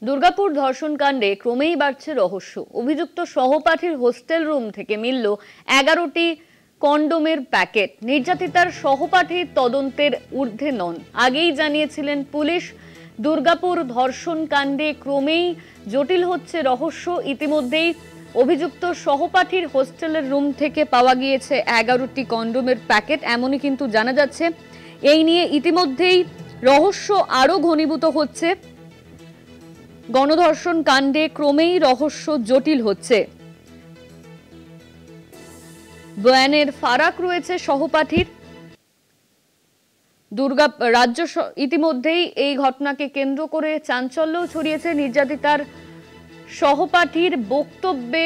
দুর্গাপুর ধর্ষণ কাণ্ডে ক্রমেই বাড়ছে রহস্য। অভিযুক্ত সহপাঠীর হোস্টেল রুম থেকে মিলল 11টি কন্ডোমের প্যাকেট। নির্যাতিতার সহপাঠী তদন্তের ঊর্ধ্বে নন, আগেই জানিয়েছিলেন পুলিশ। দুর্গাপুর ধর্ষণ কাণ্ডে ক্রমেই জটিল হচ্ছে রহস্য। ইতিমধ্যেই অভিযুক্ত সহপাঠীর হোস্টেলের রুম থেকে পাওয়া গিয়েছে 11টি কন্ডোমের প্যাকেট, এমনই কিন্তু জানা যাচ্ছে। এই নিয়ে ইতিমধ্যেই রহস্য আরো ঘনীভূত হচ্ছে। গণধর্ষণ কাণ্ডে ক্রমেই রহস্য জটিল হচ্ছে। বয়ানের ফারাক রয়েছে সহপাঠীর। রাজ্য ইতিমধ্যেই এই ঘটনাকে কেন্দ্র করে চাঞ্চল্য ছড়িয়েছে। নির্যাতিতার সহপাঠীর বক্তব্যে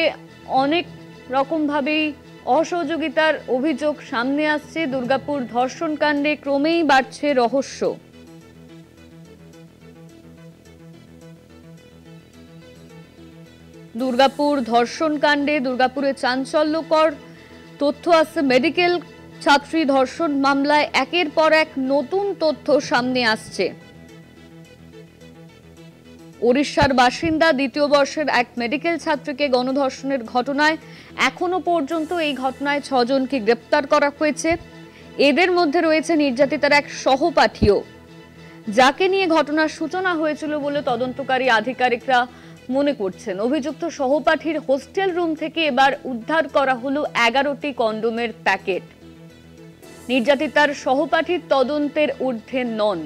অনেক রকম ভাবেই অসহযোগিতার অভিযোগ সামনে আসছে। দুর্গাপুর ধর্ষণ কাণ্ডে ক্রমেই বাড়ছে রহস্য। দুর্গাপুর ধর্ষণ কাণ্ডে দুর্গাপুরে চাঞ্চল্যকর তথ্য আসছে। মেডিকেল ছাত্রী ধর্ষণ মামলায় একের পর এক নতুন তথ্য সামনে আসছে। ওড়িশার বাসিন্দা দ্বিতীয় বর্ষের এক মেডিকেল ছাত্রীকে গণধর্ষণের ঘটনায় এখনো পর্যন্ত এই ঘটনায় 6 জনকে গ্রেপ্তার করা হয়েছে। এদের মধ্যে রয়েছে নির্যাতিতার এক সহপাঠীও, যাকে নিয়ে ঘটনার সূচনা হয়েছিল বলে তদন্তকারী আধিকারিকরা মনে করছেন। অভিযুক্ত সহপাঠীর হোস্টেল রুম থেকে এবার উদ্ধার করা হলো 11টি কন্ডোমের প্যাকেট। নির্যাতিতার সহপাঠীর তদন্তের ঊর্ধ্বে নন।